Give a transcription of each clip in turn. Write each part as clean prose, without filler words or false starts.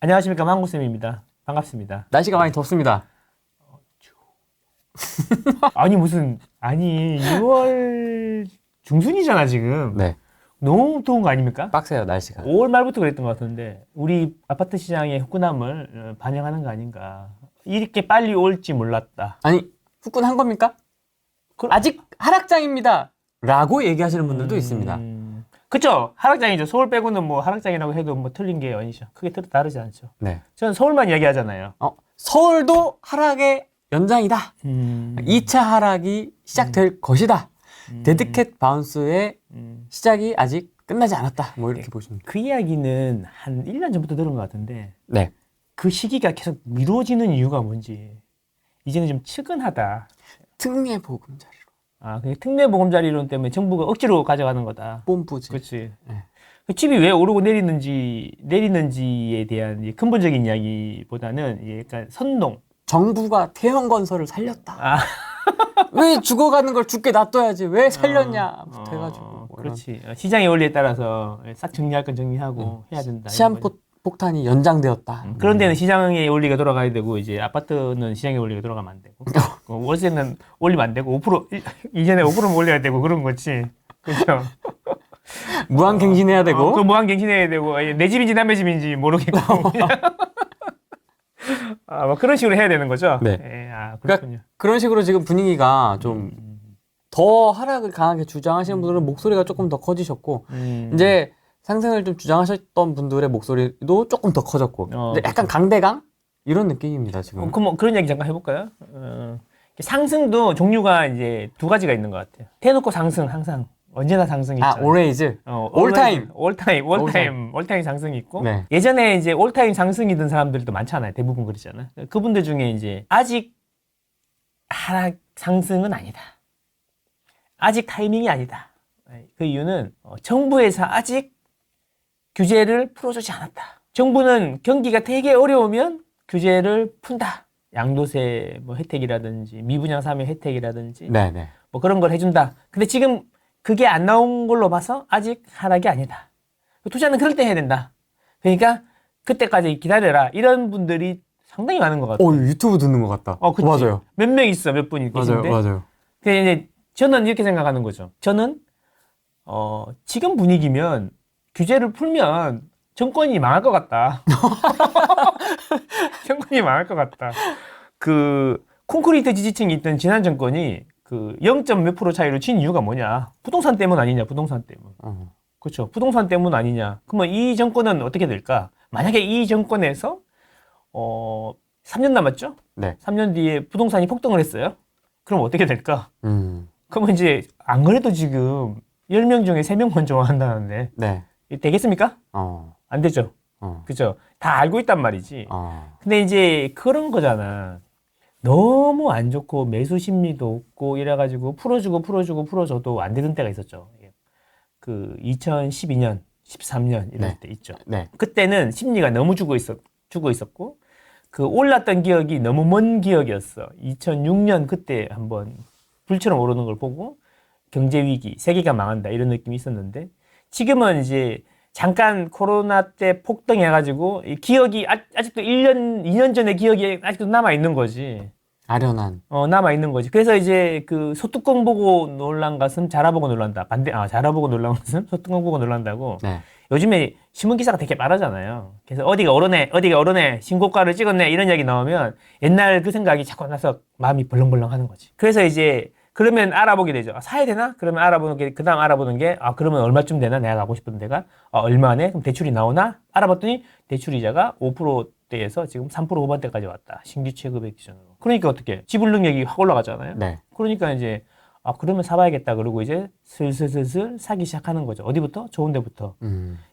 안녕하십니까, 망고쌤입니다. 반갑습니다. 날씨가 많이 덥습니다. 아니 6월 중순이잖아 지금. 네, 너무 더운 거 아닙니까? 빡세요 날씨가. 5월 말부터 그랬던 것 같은데 우리 아파트 시장의 후끈함을 반영하는 거 아닌가. 이렇게 빨리 올지 몰랐다. 아니 후끈한 겁니까? 아직 하락장입니다 라고 얘기하시는 분들도 있습니다. 그쵸? 하락장이죠. 서울 빼고는 뭐 하락장이라고 해도 뭐 틀린 게 아니죠. 크게 다르지 않죠. 네. 저는 서울만 이야기하잖아요. 서울도 하락의 연장이다. 2차 하락이 시작될 것이다. 데드캣 바운스의 시작이 아직 끝나지 않았다. 뭐 이렇게 보시면 그 이야기는 한 1년 전부터 들은 것 같은데 네. 그 시기가 계속 미뤄지는 이유가 뭔지 이제는 좀 측은하다. 특례 보금자리로. 그게 특례 보금자리론 때문에 정부가 억지로 가져가는 거다. 뽐뿌지. 그렇지. 네. 그 집이 왜 오르고 내리는지에 대한 이 근본적인 이야기보다는 이게 약간 선동. 정부가 태형건설을 살렸다. 왜 죽어가는 걸 죽게 놔둬야지 왜 살렸냐부터 해가지고 뭐 그렇지. 시장의 원리에 따라서 싹 정리할 건 정리하고 해야 된다. 시한폭탄이 연장되었다. 그런 데는 시장의 원리가 돌아가야 되고 이제 아파트는 시장의 원리가 돌아가면 안 되고 월세는 올리면 안 되고 5% 이전에 5%는 올려야 되고 그런 거지. 그렇죠. 무한갱신해야 되고 그 무한갱신해야 되고 내 집인지 남의 집인지 모르겠고 뭐 그런 식으로 해야 되는 거죠. 네. 그렇군요. 그러니까 그런 식으로 지금 분위기가 좀 더 하락을 강하게 주장하시는 분들은 목소리가 조금 더 커지셨고 이제 상승을 좀 주장하셨던 분들의 목소리도 조금 더 커졌고 이제 약간 강대강 이런 느낌입니다 지금. 그럼 뭐 그런 얘기 잠깐 해볼까요? 상승도 종류가 이제 두 가지가 있는 것 같아요. 대놓고 상승 항상 언제나 상승이 있잖아요. always, 올타임 상승이 있고 네. 예전에 이제 올타임 상승이던 사람들도 많잖아요. 대부분 그러잖아요. 그분들 중에 이제 아직 하락 상승은 아니다. 아직 타이밍이 아니다. 그 이유는 정부에서 아직 규제를 풀어주지 않았다. 정부는 경기가 되게 어려우면 규제를 푼다. 양도세 뭐 혜택이라든지 미분양 사면 혜택이라든지 네네. 뭐 그런 걸 해준다. 근데 지금 그게 안 나온 걸로 봐서 아직 하락이 아니다. 투자는 그럴 때 해야 된다. 그러니까 그때까지 기다려라. 이런 분들이 상당히 많은 것 같아요. 유튜브 듣는 것 같다. 그치? 맞아요. 몇 명 있어, 몇 분이 계신데. 맞아요. 근데 이제 저는 이렇게 생각하는 거죠. 저는 지금 분위기면 규제를 풀면 정권이 망할 것 같다. 정권이 망할 것 같다. 그 콘크리트 지지층이 있던 지난 정권이 그 0. 몇 프로 차이로 진 이유가 뭐냐? 부동산 때문 아니냐? 부동산 때문. 그렇죠. 부동산 때문 아니냐? 그러면 이 정권은 어떻게 될까? 만약에 이 정권에서 3년 남았죠? 네. 3년 뒤에 부동산이 폭등을 했어요. 그럼 어떻게 될까? 그러면 이제 안 그래도 지금 10명 중에 3명만 좋아한다는데 네. 되겠습니까? 안 되죠. 그죠? 다 알고 있단 말이지. 근데 이제 그런 거잖아. 너무 안 좋고 매수 심리도 없고 이래가지고 풀어줘도 안 되던 때가 있었죠. 그 2012년, 13년 이럴 네. 때 있죠. 네. 그때는 심리가 너무 주고 있었고 그 올랐던 기억이 너무 먼 기억이었어. 2006년 그때 한번 불처럼 오르는 걸 보고 경제 위기, 세계가 망한다 이런 느낌이 있었는데 지금은 이제 잠깐 코로나 때 폭등해가지고 이 기억이 아직도 1년, 2년 전의 기억이 아직도 남아있는 거지. 아련한. 남아있는 거지. 그래서 이제 그 소뚜껑 보고 놀란 것은 자라보고 놀란다. 자라보고 놀란 것은 소뚜껑 보고 놀란다고. 네. 요즘에 신문 기사가 되게 빠르잖아요. 그래서 어디가 오르네, 신고가를 찍었네 이런 이야기 나오면 옛날 그 생각이 자꾸 나서 마음이 벌렁벌렁 하는 거지. 그래서 이제 그러면 알아보게 되죠. 사야 되나? 그러면 알아보는 게, 그 다음 알아보는 게, 그러면 얼마쯤 되나? 내가 가고 싶은 데가, 얼마네? 그럼 대출이 나오나? 알아봤더니 대출 이자가 5%대에서 지금 3% 후반대까지 왔다. 신규 취급액 기준으로. 그러니까 어떻게? 지불 능력이 확 올라가잖아요. 네. 그러니까 이제, 그러면 사봐야겠다. 그러고 이제 슬슬 사기 시작하는 거죠. 어디부터? 좋은 데부터.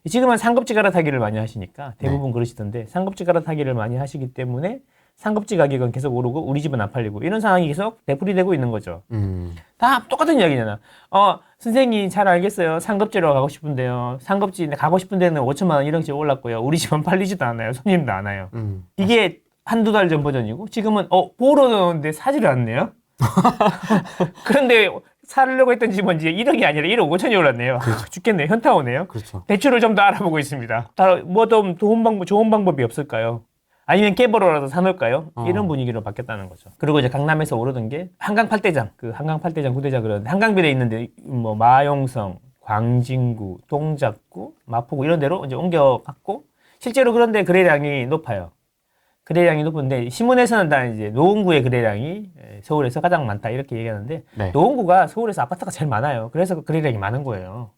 지금은 상급지 갈아타기를 많이 하시니까 대부분 그러시던데, 상급지 갈아타기를 많이 하시기 때문에 상급지 가격은 계속 오르고 우리 집은 안 팔리고 이런 상황이 계속 되풀이되고 있는 거죠. 다 똑같은 이야기잖아. 선생님 잘 알겠어요. 상급지로 가고 싶은데요. 상급지 가고 싶은 데는 5천만 원 1억씩 올랐고요. 우리 집은 팔리지도 않아요. 손님도 안 와요. 이게 한두 달 전 버전이고 지금은 보러 오는데 사지를 않네요. 그런데 사려고 했던 집은 이제 1억이 아니라 1억 5천이 올랐네요. 죽겠네. 현타 오네요. 그렇죠. 대출을 좀 더 알아보고 있습니다. 뭐 좀 좋은 방법이 없을까요? 아니면 깨보러라도 사놓을까요? 이런 분위기로 바뀌었다는 거죠. 그리고 이제 강남에서 오르던 게 한강 팔대장, 그 한강 팔대장 구대장 그런 한강변에 있는데 뭐 마용성, 광진구, 동작구, 마포구 이런 데로 이제 옮겨갔고 실제로 그런데 거래량이 높아요. 거래량이 높은데 신문에서는 다 이제 노원구의 거래량이 서울에서 가장 많다 이렇게 얘기하는데 네. 노원구가 서울에서 아파트가 제일 많아요. 그래서 거래량이 많은 거예요.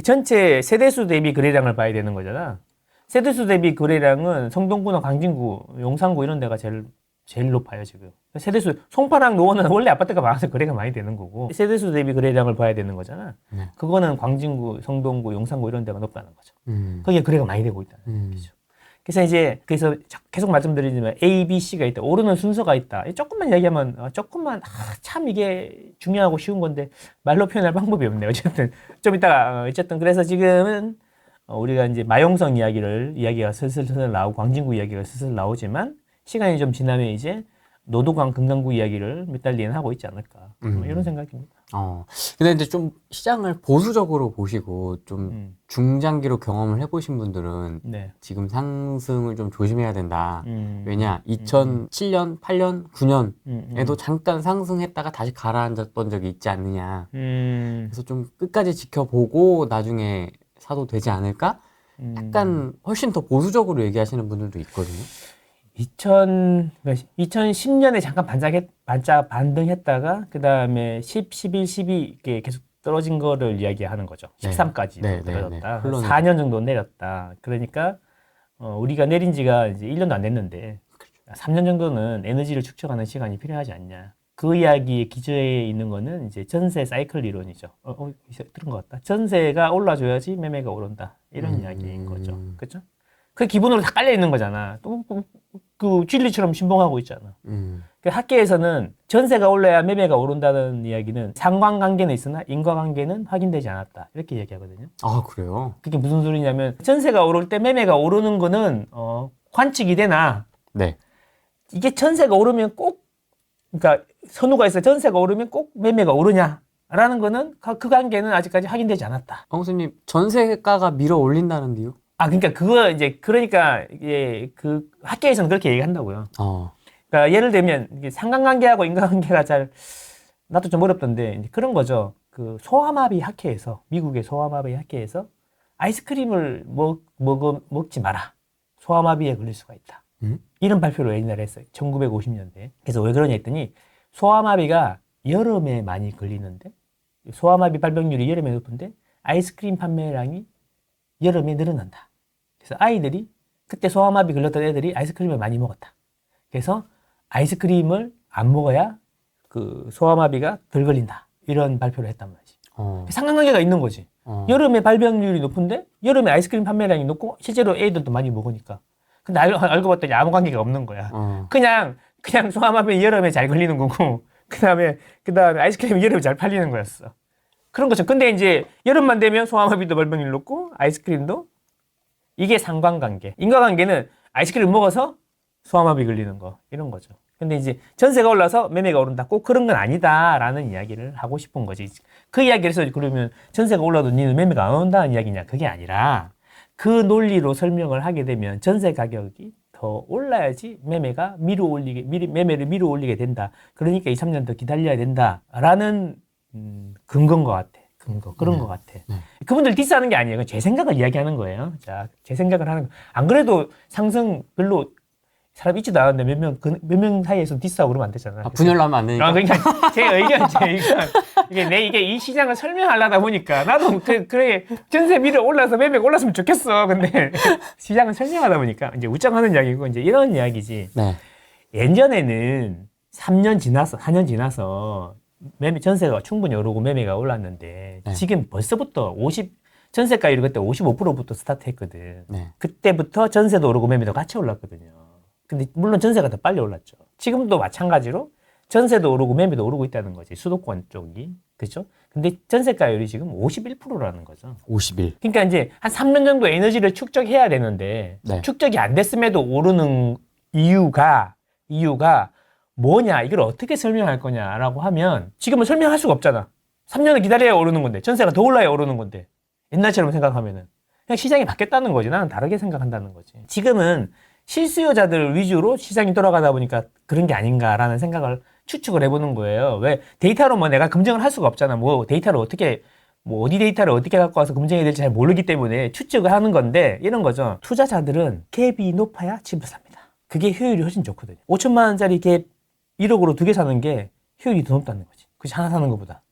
전체 세대수 대비 거래량을 봐야 되는 거잖아. 세대수 대비 거래량은 성동구나 광진구, 용산구 이런 데가 제일 높아요 지금. 세대수 송파랑 노원은 원래 아파트가 많아서 거래가 많이 되는 거고 세대수 대비 거래량을 봐야 되는 거잖아. 네. 그거는 광진구, 성동구, 용산구 이런 데가 높다는 거죠. 거기에 거래가 많이 되고 있다는 거죠. 그래서 계속 말씀드리지만 A, B, C가 있다. 오르는 순서가 있다. 조금만 이야기하면 참 이게 중요하고 쉬운 건데 말로 표현할 방법이 없네요. 어쨌든 좀 이따가 어쨌든 그래서 지금은 우리가 이제 마용성 이야기가 슬슬 나오고 광진구 이야기가 슬슬 나오지만 시간이 좀 지나면 이제 노도강 금강구 이야기를 몇 달 뒤에는 하고 있지 않을까 이런 생각입니다. 근데 이제 좀 시장을 보수적으로 보시고 좀 중장기로 경험을 해보신 분들은 네. 지금 상승을 좀 조심해야 된다. 왜냐 2007년, 8년, 9년에도 잠깐 상승했다가 다시 가라앉았던 적이 있지 않느냐. 그래서 좀 끝까지 지켜보고 나중에 사도 되지 않을까? 약간 훨씬 더 보수적으로 얘기하시는 분들도 있거든요. 2010년에 잠깐 반등했다가 그 다음에 10, 11, 12 이렇게 계속 떨어진 거를 이야기하는 거죠. 13까지 떨어졌다. 4년 정도 내렸다. 그러니까 우리가 내린 지가 이제 1년도 안 됐는데 3년 정도는 에너지를 축적하는 시간이 필요하지 않냐. 그 이야기의 기저에 있는 거는 이제 전세 사이클 이론이죠. 들은 것 같다. 전세가 올라줘야지 매매가 오른다. 이런 이야기인 거죠. 그렇죠? 그 기본으로 다 깔려 있는 거잖아. 또 그 진리처럼 신봉하고 있잖아. 그 학계에서는 전세가 올라야 매매가 오른다는 이야기는 상관관계는 있으나 인과관계는 확인되지 않았다. 이렇게 얘기하거든요. 아, 그래요? 그게 무슨 소리냐면 전세가 오를 때 매매가 오르는 거는 관측이 되나 네. 이게 전세가 오르면 꼭 그러니까 선우가 있어 전세가 오르면 꼭 매매가 오르냐라는 거는 그 관계는 아직까지 확인되지 않았다. 선생님 전세가가 밀어 올린다는데요? 그러니까 그러니까 이게 그 학계에서는 그렇게 얘기한다고요. 그러니까 예를 들면 이게 상관관계하고 인과관계가 나도 좀 어렵던데 그런 거죠. 그 소아마비 학회에서 미국의 소아마비 학회에서 아이스크림을 먹지 마라. 소아마비에 걸릴 수가 있다. 이런 발표를 옛날에 했어요. 1950년대. 그래서 왜 그러냐 했더니 소아마비가 여름에 많이 걸리는데 소아마비 발병률이 여름에 높은데 아이스크림 판매량이 여름에 늘어난다. 그래서 아이들이 그때 소아마비 걸렸던 애들이 아이스크림을 많이 먹었다. 그래서 아이스크림을 안 먹어야 그 소아마비가 덜 걸린다. 이런 발표를 했단 말이지. 상관관계가 있는 거지. 여름에 발병률이 높은데 여름에 아이스크림 판매량이 높고 실제로 애들도 많이 먹으니까. 근데 알고 봤더니 아무 관계가 없는 거야. 그냥 소아마비 여름에 잘 걸리는 거고 그다음에 아이스크림이 여름에 잘 팔리는 거였어. 그런 거죠. 근데 이제 여름만 되면 소아마비도 발병률 높고 아이스크림도 이게 상관관계. 인과관계는 아이스크림 먹어서 소아마비 걸리는 거 이런 거죠. 근데 이제 전세가 올라서 매매가 오른다. 꼭 그런 건 아니다라는 이야기를 하고 싶은 거지. 그 이야기를 해서 그러면 전세가 올라도 니는 매매가 안 온다는 이야기냐. 그게 아니라 그 논리로 설명을 하게 되면 전세 가격이 더 올라야지 매매를 밀어 올리게 된다. 그러니까 2, 3년 더 기다려야 된다라는 근거인 것 같아. 그런 것 같아. 그분들 디스하는 게 아니에요. 제 생각을 이야기하는 거예요. 자, 제 생각을 하는 거. 안 그래도 상승 별로 사람 있지도 않은데 몇 명 사이에서 디스하고 그러면 안 되잖아. 분열로 하면 안 되니까. 그러니까 제 의견. 이게 이 시장을 설명하려다 보니까 나도 그래 전세 밀어 올라서 매매가 올랐으면 좋겠어. 근데 시장을 설명하다 보니까 이제 우짱하는 이야기고 이제 이런 이야기지. 네. 예전에는 4년 지나서 전세가 충분히 오르고 매매가 올랐는데 네. 지금 벌써부터 전세가율이 그때 55%부터 스타트했거든. 네. 그때부터 전세도 오르고 매매도 같이 올랐거든요. 근데 물론 전세가 더 빨리 올랐죠. 지금도 마찬가지로 전세도 오르고 매매도 오르고 있다는 거지. 수도권 쪽이. 그렇죠? 근데 전세가율이 지금 51%라는 거죠. 51. 그러니까 이제 한 3년 정도 에너지를 축적해야 되는데 네. 축적이 안 됐음에도 오르는 이유가 뭐냐, 이걸 어떻게 설명할 거냐라고 하면 지금은 설명할 수가 없잖아. 3년을 기다려야 오르는 건데, 전세가 더 올라야 오르는 건데, 옛날처럼 생각하면은. 그냥 시장이 바뀌었다는 거지. 나는 다르게 생각한다는 거지. 지금은 실수요자들 위주로 시장이 돌아가다 보니까 그런 게 아닌가라는 생각을 추측을 해보는 거예요. 왜 데이터로 뭐 내가 검증을 할 수가 없잖아. 뭐 데이터를 어떻게 뭐 어디 데이터를 어떻게 갖고 와서 검증해야 될지 잘 모르기 때문에 추측을 하는 건데 이런 거죠. 투자자들은 갭이 높아야 집을 삽니다. 그게 효율이 훨씬 좋거든요. 5천만 원짜리 갭 1억으로 2개 사는 게 효율이 더 높다는 거지. 그치 하나 사는 것보다.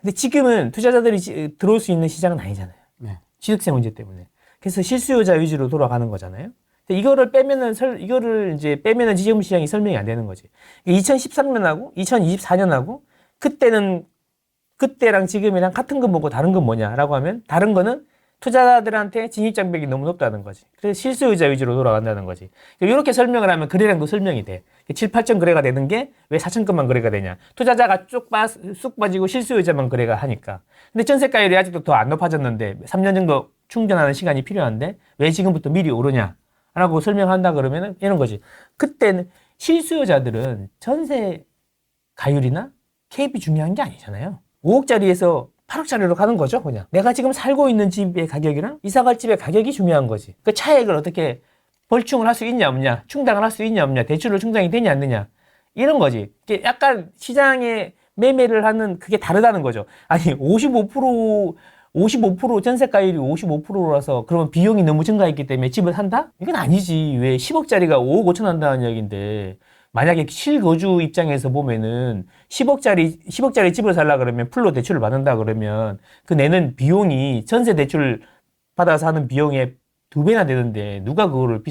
근데 지금은 투자자들이 들어올 수 있는 시장은 아니잖아요. 네. 취득세 문제 때문에. 그래서 실수요자 위주로 돌아가는 거잖아요. 이거를 빼면은 빼면은 지금 시장이 설명이 안 되는 거지. 2013년하고 2024년하고 그때랑 지금이랑 같은 건 뭐고 다른 건 뭐냐라고 하면 다른 거는 투자자들한테 진입장벽이 너무 높다는 거지. 그래서 실수요자 위주로 돌아간다는 거지. 이렇게 설명을 하면 거래량도 설명이 돼. 7, 8천 거래가 되는 게 왜 4천 건만 거래가 되냐. 투자자가 쑥 빠지고 실수요자만 거래가 하니까. 근데 전세가율이 아직도 더 안 높아졌는데 3년 정도 충전하는 시간이 필요한데 왜 지금부터 미리 오르냐. 라고 설명한다 그러면은 이런 거지. 그때는 실수요자들은 전세 가율이나 캡이 중요한 게 아니잖아요. 5억짜리에서 8억짜리로 가는 거죠, 그냥. 내가 지금 살고 있는 집의 가격이랑 이사갈 집의 가격이 중요한 거지. 그 차액을 어떻게 벌충을 할 수 있냐, 없냐, 충당을 할 수 있냐, 없냐, 대출로 충당이 되냐, 안 되냐. 이런 거지. 이게 약간 시장에 매매를 하는 그게 다르다는 거죠. 아니, 55% 전세가율이 55%라서 그러면 비용이 너무 증가했기 때문에 집을 산다? 이건 아니지. 왜 10억짜리가 5억 5천 한다는 얘기인데 만약에 실거주 입장에서 보면은 10억짜리 집을 살라 그러면 풀로 대출을 받는다 그러면 그 내는 비용이 전세 대출 받아서 하는 비용의 2배나 되는데 누가 그거를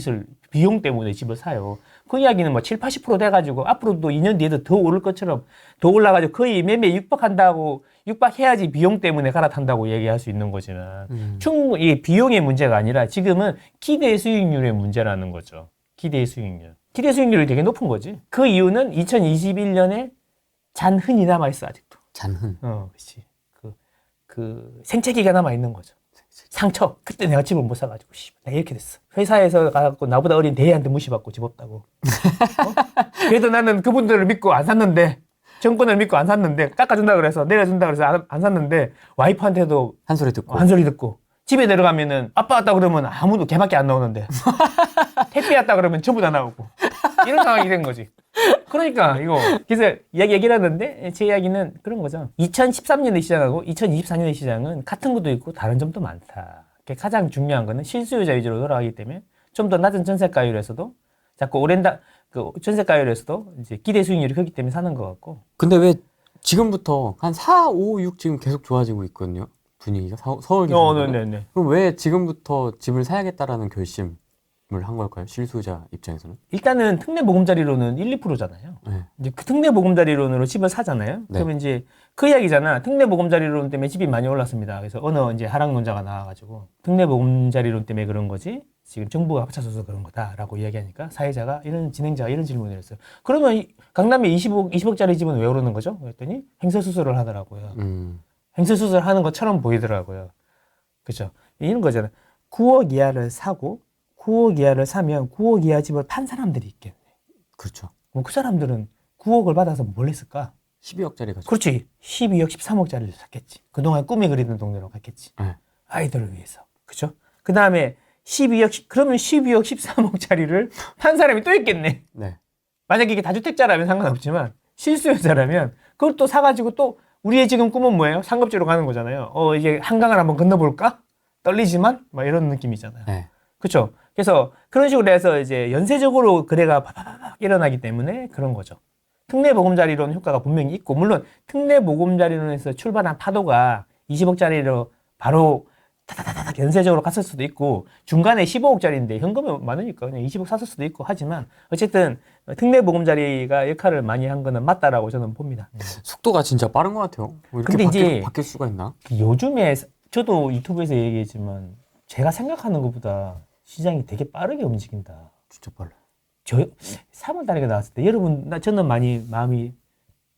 비용 때문에 집을 사요. 그 이야기는 뭐 7, 80% 돼가지고 앞으로도 2년 뒤에도 더 오를 것처럼 더 올라가지고 거의 매매 육박해야지 비용 때문에 갈아탄다고 얘기할 수 있는 거지만 충분히 비용의 문제가 아니라 지금은 기대 수익률의 문제라는 거죠. 기대 수익률. 기대 수익률이 되게 높은 거지. 그 이유는 2021년에 잔흔이 남아있어, 아직도. 잔흔. 그렇지. 그 생채기가 남아있는 거죠. 상처. 그때 내가 집을 못 사가지고, 내가 이렇게 됐어. 회사에서 가갖고 나보다 어린 대리한테 무시받고 집 없다고. 그래도 나는 그분들을 믿고 안 샀는데, 정권을 믿고 안 샀는데, 깎아준다 그래서, 내려준다 그래서 안 샀는데, 와이프한테도 한 소리 듣고. 집에 내려가면은 아빠 왔다 그러면 아무도 걔밖에 안 나오는데 택배 왔다 그러면 전부 다 나오고 이런 상황이 된 거지. 그러니까 이거 그래서 얘기를 하는데 제 이야기는 그런 거죠. 2013년의 시장하고 2024년의 시장은 같은 것도 있고 다른 점도 많다. 가장 중요한 거는 실수요자 위주로 돌아가기 때문에 좀 더 낮은 전세가율에서도 자꾸 그 전세가율에서도 이제 기대 수익률이 크기 때문에 사는 것 같고. 근데 왜 지금부터 한 4, 5, 6 지금 계속 좋아지고 있거든요. 분위기가 서울 기준으로. 네네. 그럼 왜 지금부터 집을 사야겠다라는 결심을 한 걸까요? 실수요자 입장에서는? 일단은 특례보금자리로는 1, 2%잖아요. 네. 이제 그 특례보금자리론으로 집을 사잖아요. 네. 그러면 이제 그 이야기잖아. 특례보금자리론 때문에 집이 많이 올랐습니다. 그래서 어느 이제 하락론자가 나와가지고 특례보금자리론 때문에 그런 거지. 지금 정부가 합쳐져서 그런 거다라고 이야기하니까 진행자가 이런 질문을 했어요. 그러면 강남에 20억짜리 집은 왜 오르는 거죠? 그랬더니 행서수술을 하더라고요. 행서수술 하는 것처럼 보이더라고요. 그렇죠? 이런 거잖아요. 9억 이하를 사고 9억 이하를 사면 9억 이하 집을 판 사람들이 있겠네. 그렇죠. 그럼 그 사람들은 9억을 받아서 뭘 했을까? 12억짜리 가지고. 그렇지. 12억, 13억짜리를 샀겠지. 그동안 꿈이 그리던 동네로 갔겠지. 네. 아이들을 위해서. 그렇죠? 그 다음에 그러면 12억, 13억짜리를 판 사람이 또 있겠네. 네. 만약에 이게 다주택자라면 상관없지만 실수요자라면 그걸 또 사가지고 또 우리의 지금 꿈은 뭐예요? 상급지로 가는 거잖아요. 이제 한강을 한번 건너볼까? 떨리지만 막 이런 느낌이잖아요. 네. 그렇죠? 그래서 그런 식으로 해서 이제 연쇄적으로 거래가 팍팍팍 일어나기 때문에 그런 거죠. 특례보금자리론 효과가 분명히 있고 물론 특례보금자리론에서 출발한 파도가 20억짜리로 바로 타다다닥 연쇄적으로 갔을 수도 있고 중간에 15억짜리인데 현금이 많으니까 그냥 20억 샀을 수도 있고 하지만 어쨌든 특례보금자리가 역할을 많이 한 거는 맞다라고 저는 봅니다. 속도가 진짜 빠른 것 같아요. 뭐 이렇게 근데 이제 바뀔 수가 있나? 요즘에 저도 유튜브에서 얘기했지만 제가 생각하는 것보다 시장이 되게 빠르게 움직인다. 진짜 빨라. 저 3월 달에 나왔을 때 저는 많이 마음이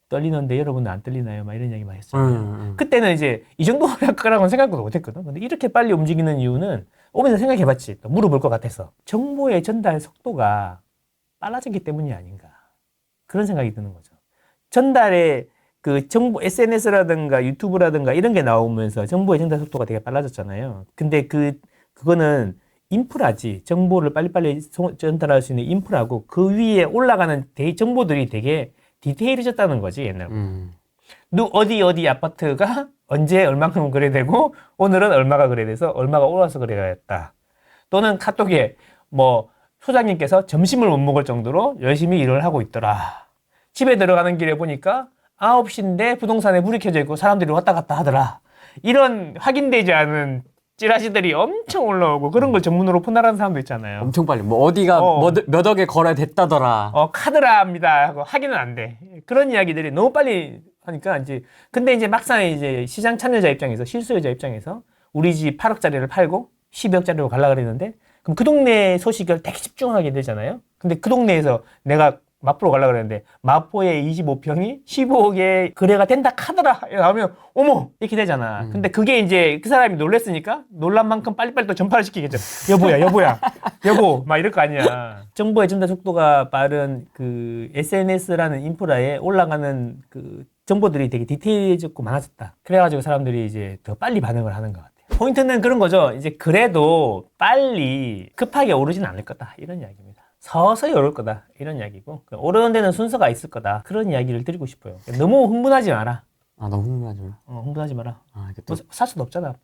떨리는데 여러분은 안 떨리나요? 막 이런 얘기 많이 했잖아요. 그때는 이제 이 정도 할 거라고는 생각도 못 했거든. 근데 이렇게 빨리 움직이는 이유는 오면서 생각해 봤지. 또 물어볼 것 같아서. 정보의 전달 속도가 빨라졌기 때문이 아닌가. 그런 생각이 드는 거죠. 전달의 그 정보 SNS라든가 유튜브라든가 이런 게 나오면서 정보의 전달 속도가 되게 빨라졌잖아요. 근데 그거는 인프라지. 정보를 빨리빨리 전달할 수 있는 인프라고 그 위에 올라가는 정보들이 되게 디테일해졌다는 거지, 옛날보다. 어디 아파트가 언제 얼마큼 거래되고 오늘은 얼마가 거래돼서 얼마가 올라서 거래가 됐다. 또는 카톡에 뭐 소장님께서 점심을 못 먹을 정도로 열심히 일을 하고 있더라. 집에 들어가는 길에 보니까 9시인데 부동산에 불이 켜져 있고 사람들이 왔다 갔다 하더라. 이런 확인되지 않은 찌라시들이 엄청 올라오고 그런 걸 전문으로 푼다라는 사람도 있잖아요. 엄청 빨리. 뭐 어디가 몇 억에 거래됐다더라. 카드라 합니다 하고 확인은 안 돼. 그런 이야기들이 너무 빨리 하니까 이제 근데 이제 막상 이제 시장 참여자 입장에서 실수요자 입장에서 우리 집 8억짜리를 팔고 12억짜리로 가려고 그랬는데 그럼 그 동네 소식을 되게 집중하게 되잖아요. 근데 그 동네에서 내가 마포로 가려고 그랬는데 마포의 25평이 15억에 거래가 된다 카더라 나오면 어머 이렇게 되잖아. 근데 그게 이제 그 사람이 놀랬으니까 놀란 만큼 빨리빨리 또 전파를 시키겠죠. 여보야 여보 막 이럴 거 아니야. 정보의 전달 속도가 빠른 그 SNS라는 인프라에 올라가는 그 정보들이 되게 디테일해졌고 많아졌다. 그래가지고 사람들이 이제 더 빨리 반응을 하는 것 같아요. 포인트는 그런 거죠. 이제 그래도 빨리 급하게 오르진 않을 거다 이런 이야기입니다. 서서히 오를 거다 이런 이야기고 오르는 데는 순서가 있을 거다 그런 이야기를 드리고 싶어요. 너무 흥분하지 마라. 너무 흥분하지 마. 흥분하지 마라. 이게 또 살 수도 없잖아.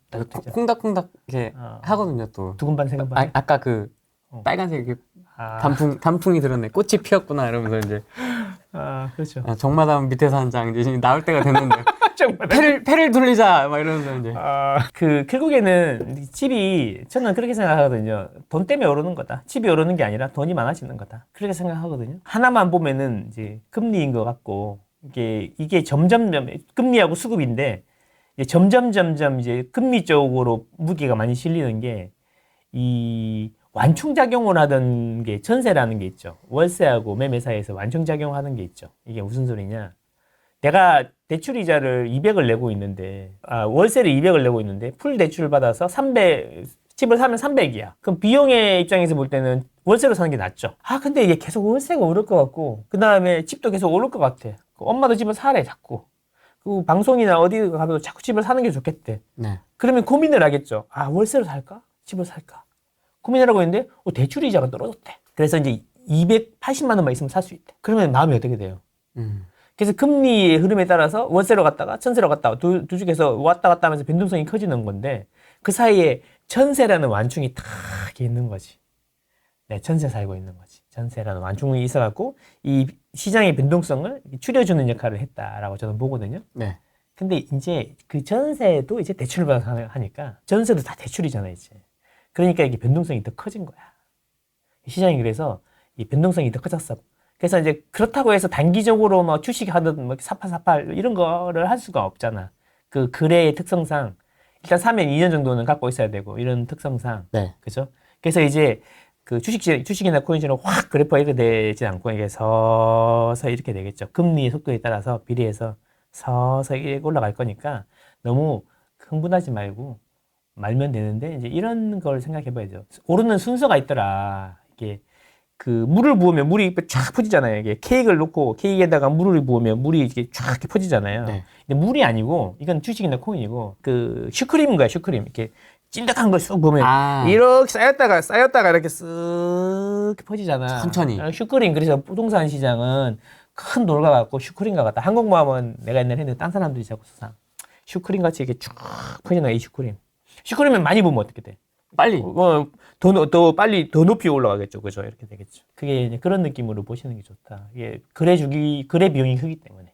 콩닥콩닥 이렇게 하거든요 또. 두근반 생각반. 아까 그 빨간색 이렇게 단풍이 들었네. 꽃이 피었구나 이러면서 이제. 그렇죠. 정마담 밑에서 한 장 이제 나올 때가 됐는데. 정말. 패를 돌리자 막 이러면서 이제. 결국에는 집이 저는 그렇게 생각하거든요. 돈 때문에 오르는 거다. 집이 오르는 게 아니라 돈이 많아지는 거다. 그렇게 생각하거든요. 하나만 보면은 이제 금리인 것 같고 이게 점점 금리하고 수급인데 이제 점점 이제 금리 쪽으로 무게가 많이 실리는 게 이 완충작용을 하던 게 전세라는 게 있죠. 월세하고 매매 사이에서 완충작용하는 게 있죠. 이게 무슨 소리냐? 내가 대출 이자를 200을 내고 있는데, 월세를 200을 내고 있는데, 풀 대출 받아서 집을 사면 300이야. 그럼 비용의 입장에서 볼 때는 월세로 사는 게 낫죠. 근데 이게 계속 월세가 오를 것 같고, 그 다음에 집도 계속 오를 것 같아. 엄마도 집을 사래, 자꾸. 그 방송이나 어디 가도 자꾸 집을 사는 게 좋겠대. 네. 그러면 고민을 하겠죠. 월세로 살까? 집을 살까? 고민을 하고 있는데, 대출 이자가 떨어졌대. 그래서 이제 280만 원만 있으면 살 수 있대. 그러면 마음이 어떻게 돼요? 그래서 금리의 흐름에 따라서 월세로 갔다가 전세로 갔다가 두 중에서 왔다 갔다 하면서 변동성이 커지는 건데 그 사이에 전세라는 완충이 딱 있는 거지. 네, 전세 살고 있는 거지. 전세라는 완충이 있어갖고 이 시장의 변동성을 줄여주는 역할을 했다라고 저는 보거든요. 네. 근데 이제 그 전세도 이제 대출을 받아서 하니까 전세도 다 대출이잖아요, 이제. 그러니까 이게 변동성이 더 커진 거야. 시장이 그래서 이 변동성이 더 커졌어. 그래서 이제 그렇다고 해서 단기적으로 뭐 주식 하든 뭐 사팔 이런 거를 할 수가 없잖아. 그 거래의 특성상 일단 사면 2년 정도는 갖고 있어야 되고 이런 특성상. 네. 그죠? 그래서 이제 그 주식이나 코인처럼 확 그래프가 이렇게 되지 않고 이게 서서히 이렇게 되겠죠. 금리 속도에 따라서 비례해서 서서히 올라갈 거니까 너무 흥분하지 말고 말면 되는데 이제 이런 걸 생각해 봐야죠. 오르는 순서가 있더라. 이게 그 물을 부으면 물이 쫙 퍼지잖아요. 이게 케이크를 놓고 케이크에다가 물을 부으면 물이 이렇게 쫙 이렇게 퍼지잖아요. 네. 근데 물이 아니고 이건 주식이나 코인이고 그 슈크림인 거야. 슈크림 이렇게 찐득한 걸 쑥 보면 이렇게 쌓였다가 이렇게 쓱 퍼지잖아. 천천히. 슈크림. 그래서 부동산 시장은 큰 돌과 같고 슈크림과 같다. 한국마음은 내가 옛날에 했는데 딴 사람들이 자꾸 수상 슈크림 같이 이렇게 쭉 퍼지는 거야. 이 슈크림. 슈크림은 많이 보면 어떻게 돼? 빨리. 더 빨리 더 높이 올라가겠죠. 그죠? 이렇게 되겠죠. 그게 이제 그런 느낌으로 보시는 게 좋다. 이게 거래 비용이 크기 때문에.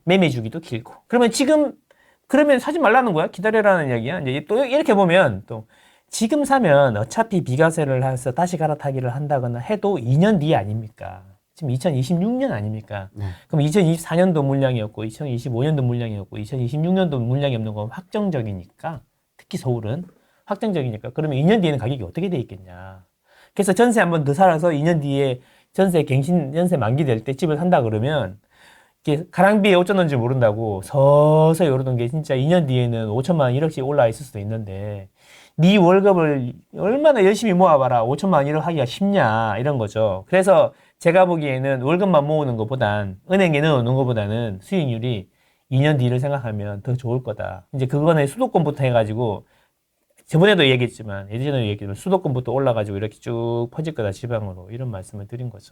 매매 주기도 길고. 그러면 사지 말라는 거야? 기다려라는 이야기야. 이제 또 이렇게 보면 또 지금 사면 어차피 비과세를 해서 다시 갈아타기를 한다거나 해도 2년 뒤에 아닙니까? 지금 2026년 아닙니까? 네. 그럼 2024년도 물량이었고 2025년도 물량이었고 2026년도 물량이 없는 건 확정적이니까 특히 서울은 확정적이니까 그러면 2년 뒤에는 가격이 어떻게 돼 있겠냐. 그래서 전세 한 번 더 살아서 2년 뒤에 연세 만기 될 때 집을 산다 그러면 이게 가랑비에 어쩌는지 모른다고 서서히 오르던 게 진짜 2년 뒤에는 5천만 원 1억씩 올라 있을 수도 있는데 네 월급을 얼마나 열심히 모아봐라 5천만 원 1억 하기가 쉽냐 이런 거죠. 그래서 제가 보기에는 월급만 모으는 것보단 은행에 넣어놓는 것보다는 수익률이 2년 뒤를 생각하면 더 좋을 거다. 이제 그거는 수도권부터 해가지고 저번에도 얘기했지만 예전에도 얘기했지만 수도권부터 올라가지고 이렇게 쭉 퍼질 거다 지방으로 이런 말씀을 드린 거죠.